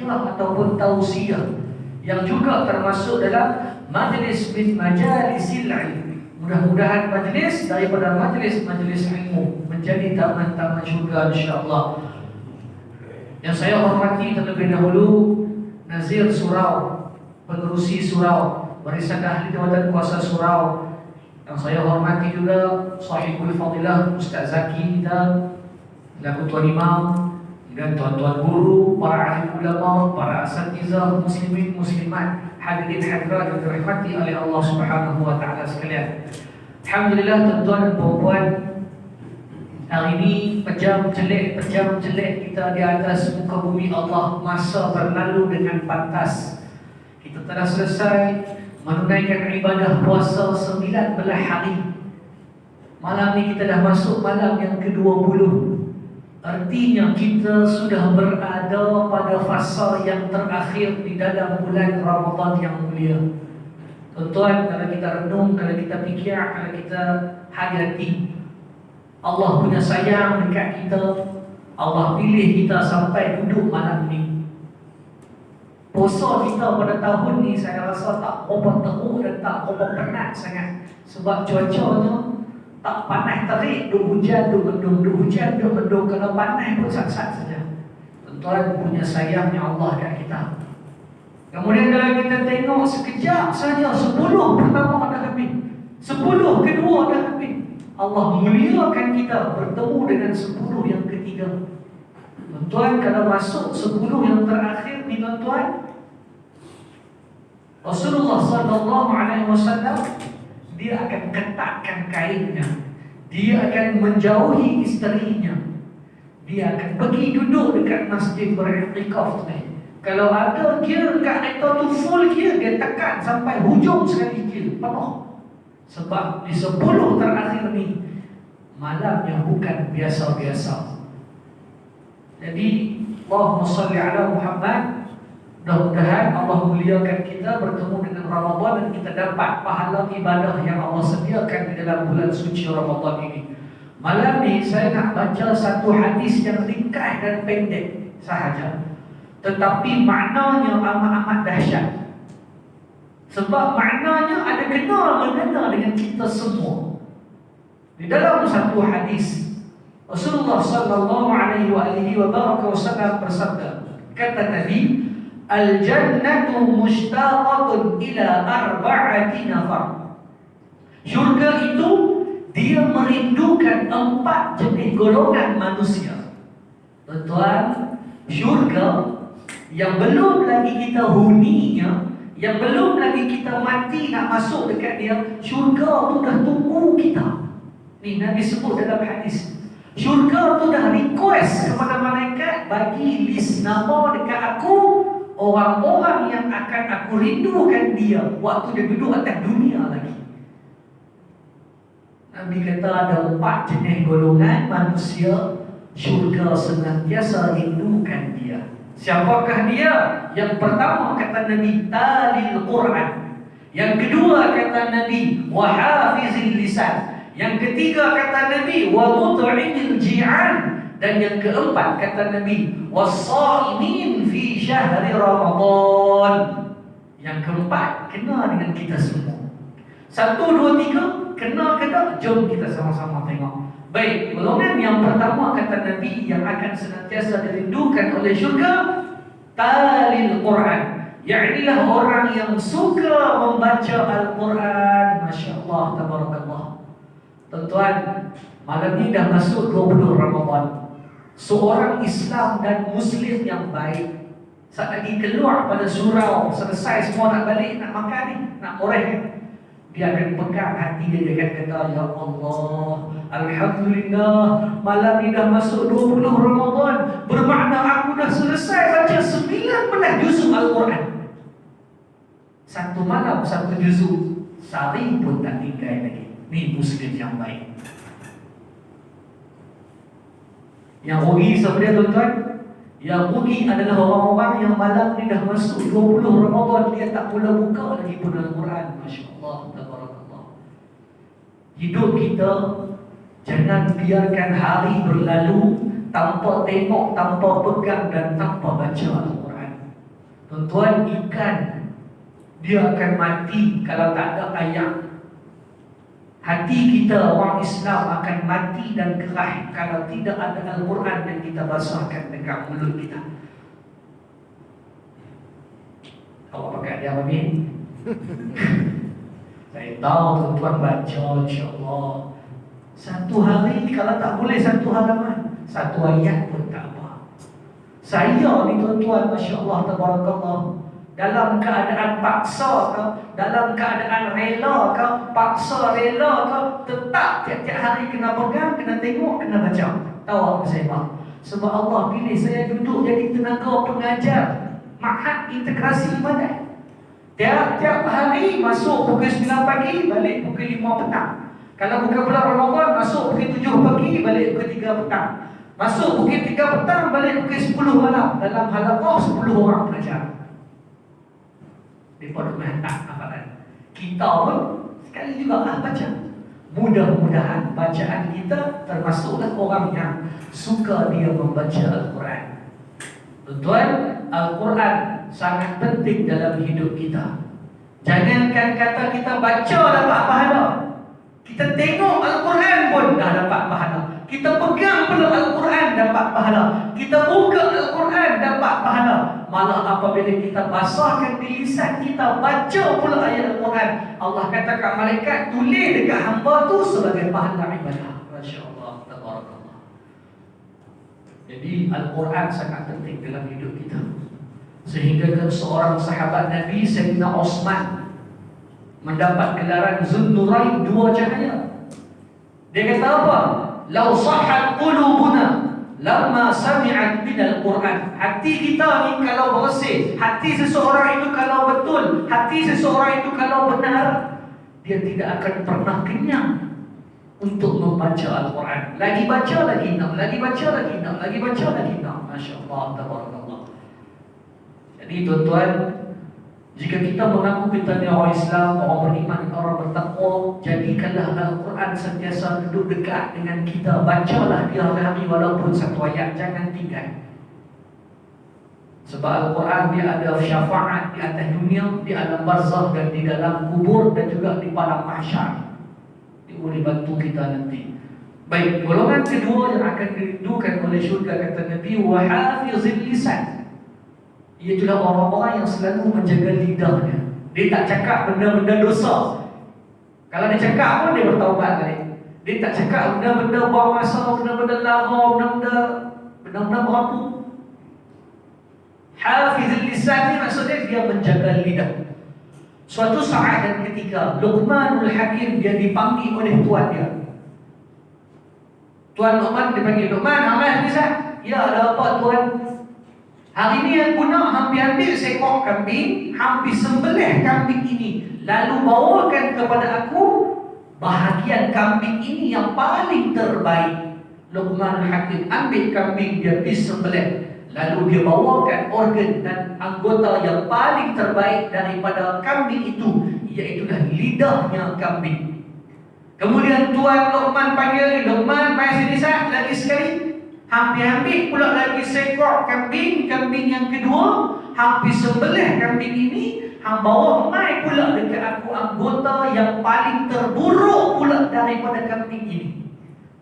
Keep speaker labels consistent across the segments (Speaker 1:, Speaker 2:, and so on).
Speaker 1: tazkirah ataupun tausiah, yang juga termasuk dalam majlis min majalisil ilmi. Mudah-mudahan majlis daripada majlis-majlis ilmu menjadi taman-taman syurga insya-Allah. Yang saya hormati terlebih dahulu Nazir Surau, Pengerusi Surau, Barisan Ahli Jawatan Kuasa Surau. Yang saya hormati juga Sahibul Fadilah Ustaz Zaki kita, selaku Tuan Imam, dan tuan-tuan guru, para ahli ulama, para asatizah, muslimin, muslimat, hadirin hadirat yang dirahmati oleh Allah Subhanahu wa taala sekalian. Alhamdulillah tuan-tuan dan puan-puan, hari ini pejam jelek kita di atas muka bumi Allah, masa berlalu dengan pantas. Kita telah selesai menunaikan ibadah puasa 19 hari. Malam ni kita dah masuk malam yang ke-20. Artinya kita sudah berada pada fasa yang terakhir di dalam bulan Ramadan yang mulia. Tuan-tuan, kalau kita renung, kalau kita fikir, kalau kita hayati, Allah punya sayang dekat kita. Allah pilih kita sampai duduk malam ni. Puasa kita pada tahun ni saya rasa tak berapa teruk dan tak berapa penat sangat. Sebab cuacanya tak panas terik, duk hujan, duk mendung, duk hujan, duk mendung. Kalau panas pun sat-sat saja. Tuan-tuan punya sayangnya Allah kat kita. Kemudian kalau kita tengok sekejap saja 10 pertama dah habis, 10 kedua dah habis. Allah muliakan kita bertemu dengan 10 yang ketiga. Tuan-tuan, kalau masuk 10 yang terakhir ni tuan-tuan, Rasulullah sallallahu alaihi wasallam dia akan ketatkan kainnya, dia akan menjauhi isterinya, dia akan pergi duduk dekat masjid beriktikaf ni. Kalau ada gear kat kereta tu full gear, dia tekan sampai hujung sekali gear penuh. Sebab di 10 terakhir ni malamnya bukan biasa-biasa. Jadi Allahumma salli ala Muhammad. Mudah-mudahan Allah muliakan kita bertemu dengan Ramadan dan kita dapat pahala ibadah yang Allah sediakan di dalam bulan suci Ramadan ini. Malam ni saya nak baca satu hadis yang ringkas dan pendek sahaja, tetapi maknanya amat-amat dahsyat. Sebab maknanya ada kena-mengena dengan kita semua. Di dalam satu hadis Rasulullah sallallahu alaihi wasallam bersabda, kata Nabi, al-jannatu mushtaqatun ila arba'ati nafar. Syurga itu dia merindukan 4 jenis golongan manusia. Tuan-tuan, syurga yang belum lagi kita huninya, yang belum lagi kita mati nak masuk dekat dia, syurga tu dah tunggu kita. Ni Nabi sebut dalam hadis. Syurga tu dah request kepada malaikat, bagi list nama dekat aku orang-orang yang akan aku rindukan dia waktu dia duduk atas dunia lagi. Nabi kata ada 4 jenis golongan manusia, syurga senantiasa rindukan dia. Siapakah dia? Yang pertama kata Nabi, talil Quran. Yang kedua kata Nabi, wa hafizil lisan. Yang ketiga kata Nabi, wa mut'imil ji'an. Dan yang keempat kata Nabi, was-shaimin fi syahri Ramadan. Yang keempat kena dengan kita semua. 1, 2, 3 kena ke tak? Jom kita sama-sama tengok. Baik, golongan yang pertama kata Nabi yang akan senantiasa dirindukan oleh syurga, talil Quran. Iaitu orang yang suka membaca Al-Quran. Masya-Allah, tabarakallah. Tuan-tuan, malam ni dah masuk 20 Ramadan. Seorang Islam dan Muslim yang baik, saat lagi keluar pada surau, selesai semua nak balik, nak makan ni, nak oreh, dia akan pegang hati dia akan kata, ya Allah, Alhamdulillah, malam ni dah masuk 20 Ramadan, bermakna aku dah selesai baca 19 juzuk Al-Quran. Satu malam, 1 juzuk, sehari pun tak tinggal lagi. Ni Muslim yang baik. Yang rugi siapa dia tuan-tuan? Yang rugi adalah orang-orang yang malam ni dah masuk 20 Ramadan, dia tak mula buka lagi pun Al-Quran. Masya-Allah, tabarakallah. Hidup kita jangan biarkan hari berlalu tanpa tengok, tanpa pegang dan tanpa baca Al-Quran. Tuan-tuan, ikan dia akan mati kalau tak ada air. Hati kita orang Islam akan mati dan kerah kalau tidak ada Al-Quran yang kita basahkan dekat mulut kita. Awak pakai dia apa? Saya tahu tuan-tuan baca, insya-Allah. Satu hari kalau tak boleh satu halaman, satu ayat pun tak apa. Saya ni tuan-tuan, masya-Allah, tabarakallah, dalam keadaan paksa ke, dalam keadaan rela ke, paksa rela ke, tetap tiap-tiap hari kena pegang, kena tengok, kena baca. Tahu apa saya buat? Sebab Allah pilih saya duduk jadi tenaga pengajar Ma'had Integrasi Ibadat. Tiap-tiap hari masuk pukul 9 pagi, balik pukul 5 petang. Kalau bukan bulan Ramadan, masuk pukul 7 pagi, balik pukul 3 petang. Masuk pukul 3 petang, balik pukul 10 malam. Dalam halaqah 10 orang pengajar. Mereka nak menghantar hafalan. Kita pun sekali juga baca. Mudah-mudahan bacaan kita termasuklah orang yang suka dia membaca Al-Quran. Tuan-tuan, Al-Quran sangat penting dalam hidup kita. Jangankan kata kita baca dapat pahala, kita tengok Al-Quran pun dah dapat pahala. Kita pegang pula Al-Quran dapat pahala. Kita buka Al-Quran dapat pahala. Malah apabila kita basahkan di lisan kita, baca pula ayat Al-Quran, Allah kata kat malaikat, tulis dekat hamba tu sebagai pahala ibadah. Masya-Allah, tabarakallah. Jadi Al-Quran sangat penting dalam hidup kita. Sehingga seorang sahabat Nabi Sayyidina Osman mendapat gelaran Zunnurain, dua cahaya. Dia kata apa? Lau sahhat qulubuna lamma sami'at minal Quran. Hati kita ni kalau bersih, hati seseorang itu kalau betul, hati seseorang itu kalau benar, dia tidak akan pernah kenyang untuk membaca Al-Quran. Lagi baca lagi nak, lagi baca lagi nak, lagi baca lagi nak. Masya-Allah, tabarakallah. Jadi tuan-tuan, jika kita mengaku kita ni orang Islam, orang beriman, orang bertakwa, jadikanlah Al-Quran sentiasa duduk dekat dengan kita. Bacalah dia hari-hari walaupun satu ayat, jangan tinggal. Sebab Al-Quran dia ada syafaat di atas dunia, di alam barzakh dan di dalam kubur, dan juga di padang mahsyar. Dia boleh bantu kita nanti. Baik, golongan kedua yang akan dirindukan oleh syurga, kata Nabi, wa hafizil lisan. Iaitulah orang-orang yang selalu menjaga lidahnya. Dia tak cakap benda-benda dosa. Kalau dia cakap pun dia bertaubat balik. Dia tak cakap benda-benda buang masa, benda-benda lara, benda-benda berapu. Hafizul lisan ni maksudnya dia menjaga lidah. Suatu saat dan ketika Luqmanul Hakim dia dipanggil oleh tuan dia. Tuan Luqman dipanggil, Luqman, amal lisan. Ya, ada apa tuan? Hari ini aku nak hampir ambil seekor kambing, hampir sembelih kambing ini, lalu bawakan kepada aku bahagian kambing ini yang paling terbaik. Luqman Hakim ambil kambing, dia pergi sembelih, lalu dia bawakan organ dan anggota yang paling terbaik daripada kambing itu, iaitulah lidahnya kambing. Kemudian Tuan Luqman panggil, Luqman, mai sini sah, lagi sekali. Hampir ambil pula lagi seekor kambing, kambing yang kedua, hampir sembelih kambing ini, hang bawa mai pula dekat aku anggota yang paling terburuk pula daripada kambing ini.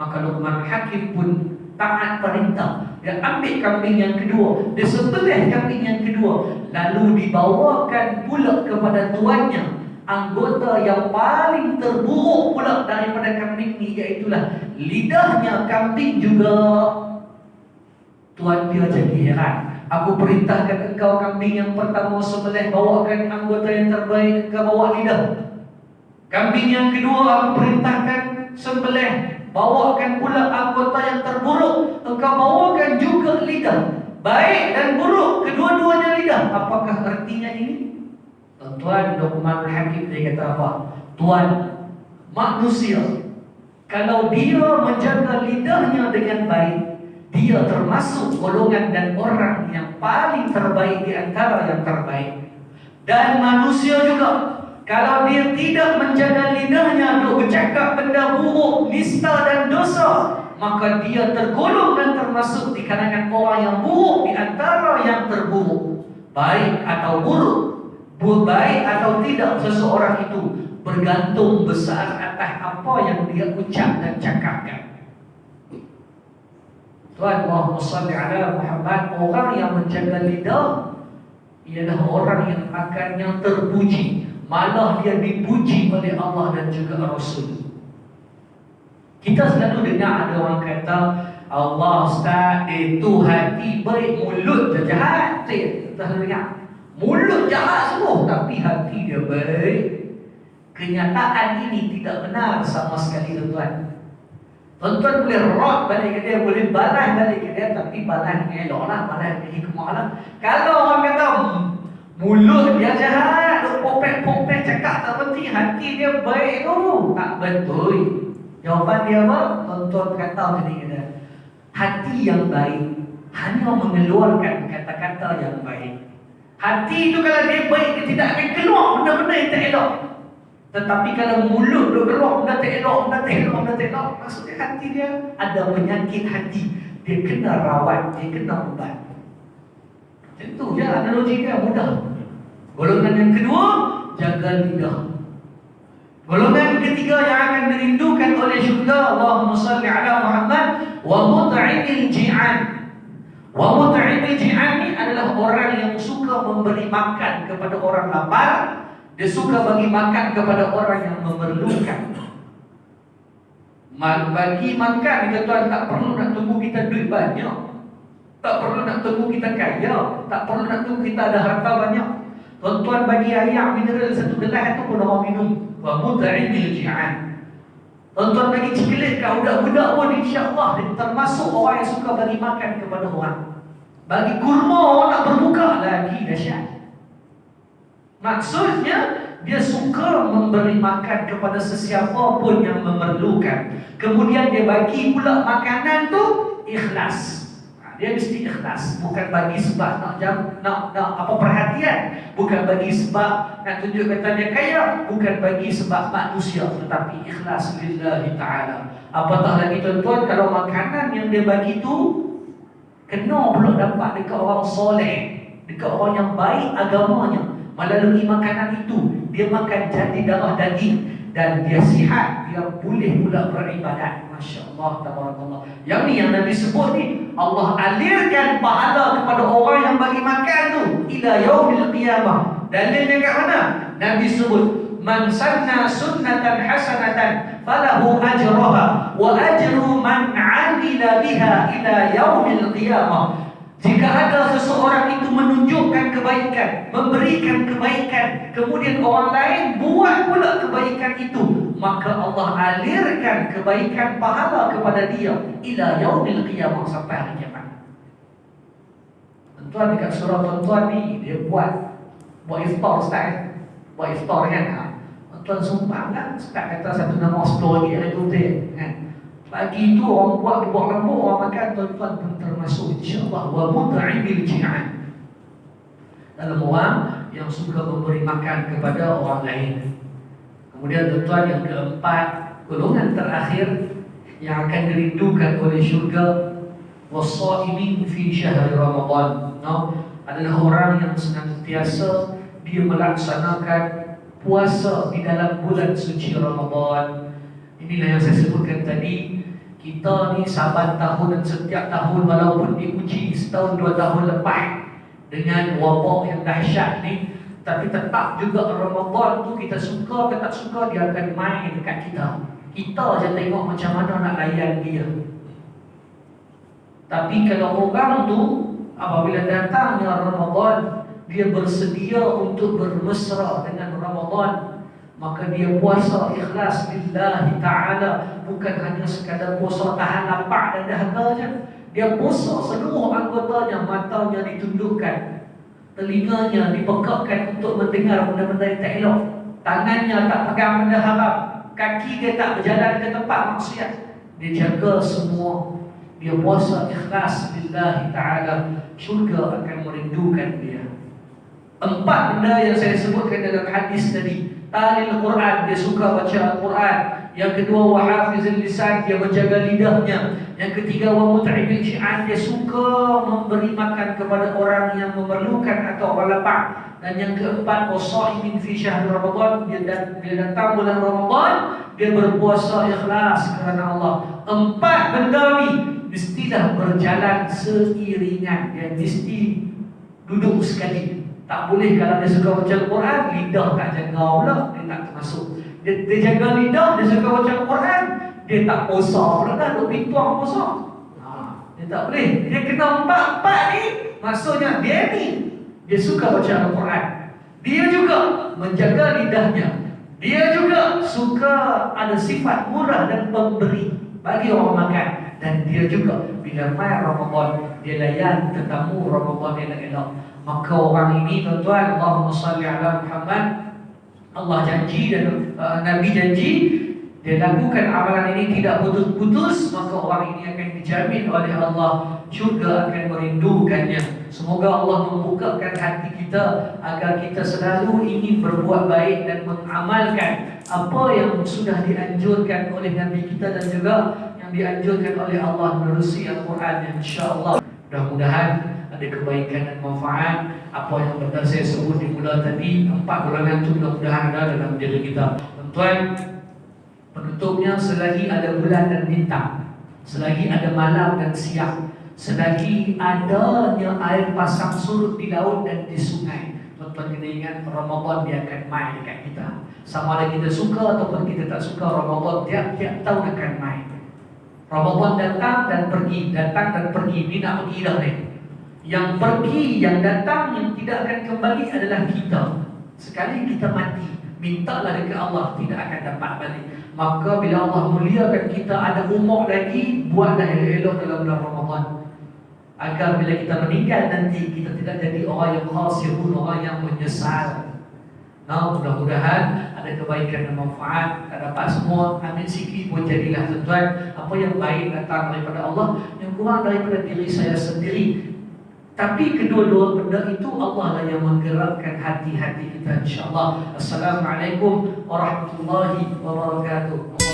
Speaker 1: Maka Luqman Hakim pun taat perintah. Dia ambil kambing yang kedua, dia sembelih kambing yang kedua, lalu dibawakan pula kepada tuannya anggota yang paling terburuk pula daripada kambing ini, iaitulah lidahnya kambing juga. Tuan dia jadi heran. Aku perintahkan engkau kambing yang pertama sembelih, bawakan anggota yang terbaik, engkau bawa lidah. Kambing yang kedua aku perintahkan sembelih, bawakan pula anggota yang terburuk, engkau bawakan juga lidah. Baik dan buruk, kedua-duanya lidah. Apakah artinya ini? Tuan Luqman Hakim dia kata apa? Tuan, manusia kalau dia menjaga lidahnya dengan baik, dia termasuk golongan dan orang yang paling terbaik di antara yang terbaik. Dan manusia juga, kalau dia tidak menjaga lidahnya untuk bercakap benda buruk, nista dan dosa, maka dia tergolong dan termasuk di kalangan orang yang buruk di antara yang terburuk. baik atau buruk, baik atau tidak seseorang itu bergantung besar atas apa yang dia ucap dan cakapkan. Tuhan, Allahumma salli ala Muhammad. Orang yang menjaga lidah ialah orang yang akannya terpuji, malah dia dipuji oleh Allah dan juga Rasul. Kita selalu dengar ada orang kata, Allah Ustaz, itu hati baik, mulut je jahat. Kita selalu dengar mulut jahat semua, tapi hati dia baik. Kenyataan ini tidak benar sama sekali, tuan-tuan. Tuan-tuan boleh rot balik ke dia, boleh balas balik ke dia, tapi balas elok lah, balas hikmah lah. Kalau orang kata mulut dia jahat, popek-popek cakap tak penting, hati dia baik tu, tak betul. Jawapan dia apa? Tuan-tuan kata tadi kata, hati yang baik hanya mengeluarkan kata-kata yang baik. Hati itu kalau dia baik, dia tidak akan keluar benda-benda yang tak elok. Tetapi kalau mulut dia keluar benda tak elok, maksudnya hati dia ada penyakit hati. Dia kena rawat, dia kena ubat. Tentu je analogi dia mudah. Golongan yang kedua, jaga lidah. Golongan ketiga yang akan dirindukan oleh syurga, Allahumma salli ala Muhammad, wa mut'imil ji'an. Wa mut'imil ji'an ni adalah orang yang suka memberi makan kepada orang lapar. Dia suka bagi makan kepada orang yang memerlukan. Bagi makan, tuan-tuan, tak perlu nak tunggu kita duit banyak, tak perlu nak tunggu kita kaya, tak perlu nak tunggu kita ada harta banyak. Tuan-tuan bagi air mineral satu gelas itu pun orang minum. Wa mut'imil ji'an. Tuan-tuan bagi cikelit kat budak-budak pun, insya-Allah termasuk orang yang suka bagi makan kepada orang. Bagi kurma orang nak berbuka lagi dahsyat. Maksudnya dia suka memberi makan kepada sesiapa pun yang memerlukan. Kemudian dia bagi pula makanan tu ikhlas. Dia mesti ikhlas, bukan bagi sebab nak apa perhatian, bukan bagi sebab nak tunjuk kata dia kaya, bukan bagi sebab manusia, tetapi ikhlas lillahi ta'ala. Apatah lagi tuan-tuan, kalau makanan yang dia bagi tu kena pula dapat dekat orang soleh, dekat orang yang baik agamanya. Melalui makanan itu dia makan jadi darah daging dan dia sihat, dia boleh pula beribadat. Masya Allah, tabarakallah. Yang ni yang Nabi sebut ni, Allah alirkan pahala kepada orang yang bagi makan tu ila yaumil qiyamah. Dalilnya kat mana? Nabi sebut, man sanna sunnatan hasanatan falahu ajraha wa ajru man 'amila biha ila yaumil qiyamah. Jika ada seseorang itu menunjukkan kebaikan, memberikan kebaikan, kemudian orang lain buat pula kebaikan itu, maka Allah alirkan kebaikan pahala kepada dia ila yaumil qiyamah, sampai hari kiamat. Tuan dekat surah tuan-tuan ni dia buat iftar Ustaz. Buat iftar kan. Tuan sumpah kan, Ustaz kata satu nama 10 lagi ada tutup kan. Pagi itu orang buat lembut, orang makan, tuan-tuan pun termasuk insya-Allah. Wa mut'imil ji'an. Dalam orang yang suka memberi makan kepada orang lain. Kemudian tuan-tuan yang keempat, golongan terakhir yang akan dirindukan oleh syurga, was-shaimin fi syahr Ramadan. Adalah orang yang senantiasa dia melaksanakan puasa di dalam bulan suci Ramadan. Inilah yang saya sebutkan tadi. Kita ni saban tahun dan setiap tahun, walaupun diuji setahun 2 tahun lepas dengan wabak yang dahsyat ni, tapi tetap juga Ramadan tu kita suka ke tak suka, dia akan main dekat kita. Kita je tengok macam mana nak layan dia. Tapi kalau orang tu apabila datangnya Ramadan, dia bersedia untuk bermesra dengan Ramadan, maka dia puasa ikhlas lillahi ta'ala. Bukan hanya sekadar puasa tahan lapar dan dahaga je. Dia puasa seluruh anggotanya. Matanya ditundukkan, telinganya dipekakkan untuk mendengar benda-benda yang tak elok, tangannya tak pegang benda haram, kaki dia tak berjalan ke tempat maksiat. Dia jaga semua. Dia puasa ikhlas lillahi ta'ala. Syurga akan merindukan dia. 4 benda yang saya sebutkan dalam hadis tadi. Talil Quran, dia suka baca Al-Quran. Yang kedua, wa hafizil lisan, dia menjaga lidahnya. Yang ketiga, wa mut'ibil syi'an, dia suka memberi makan kepada orang yang memerlukan atau orang lapar. Dan yang keempat, wa sha'imin fi syahr Ramadan, dia datang bulan Ramadan, dia berpuasa ikhlas kerana Allah. Empat benda ni mestilah berjalan seiringan, dia mesti duduk sekali. Tak boleh kalau dia suka baca Al-Quran, lidah tak jaga pula, dia tak termasuk. Dia jaga lidah, dia suka baca Al-Quran, dia tak puasa pula dah, duk pintuang puasa. Dia tak boleh. Dia kena empat-empat ni. Maksudnya dia suka baca Al-Quran, dia juga menjaga lidahnya, dia juga suka ada sifat murah dan pemberi bagi orang makan. Dan dia juga bila mai Ramadan, dia layan tetamu Ramadan elok-elok. Maka orang ini, tuan-tuan, Allahumma salli ala Muhammad, Allah janji dan Nabi janji, dia lakukan amalan ini tidak putus-putus, maka orang ini akan dijamin oleh Allah juga akan merindukannya. Semoga Allah membukakan hati kita agar kita selalu ingin berbuat baik dan mengamalkan apa yang sudah dianjurkan oleh Nabi kita dan juga yang dianjurkan oleh Allah menerusi Al-Quran, insya-Allah. Mudah-mudahan ada kebaikan dan manfaat. Apa yang pernah saya sebut di mula tadi, 4 golongan itu mudah-mudahan ada dalam diri kita. Tuan-tuan, penutupnya, selagi ada bulan dan bintang, selagi ada malam dan siang, selagi adanya air pasang surut di laut dan di sungai, tuan-tuan kena ingat Ramadan dia akan main dekat kita. Sama ada kita suka ataupun kita tak suka, Ramadan tiap-tiap tahun akan main. Ramadan datang dan pergi, datang dan pergi. Ini nak pergi dah ni. Yang pergi, yang datang, yang tidak akan kembali adalah kita. Sekali kita mati, mintalah dekat Allah, tidak akan dapat balik. Maka bila Allah muliakan kita, ada umur lagi, buatlah elok-elok dalam bulan Ramadan, agar bila kita meninggal nanti, kita tidak jadi orang yang khasirun, orang yang menyesal. Nah, mudah-mudahan ada kebaikan dan manfaat. Tak dapat semua, ambil sikit pun jadilah, tuan-tuan. Apa yang baik datang daripada Allah, yang kurang daripada diri saya sendiri. Tapi kedua-dua benda itu Allah lah yang menggerakkan hati-hati kita, insya-Allah. Assalamualaikum warahmatullahi wabarakatuh.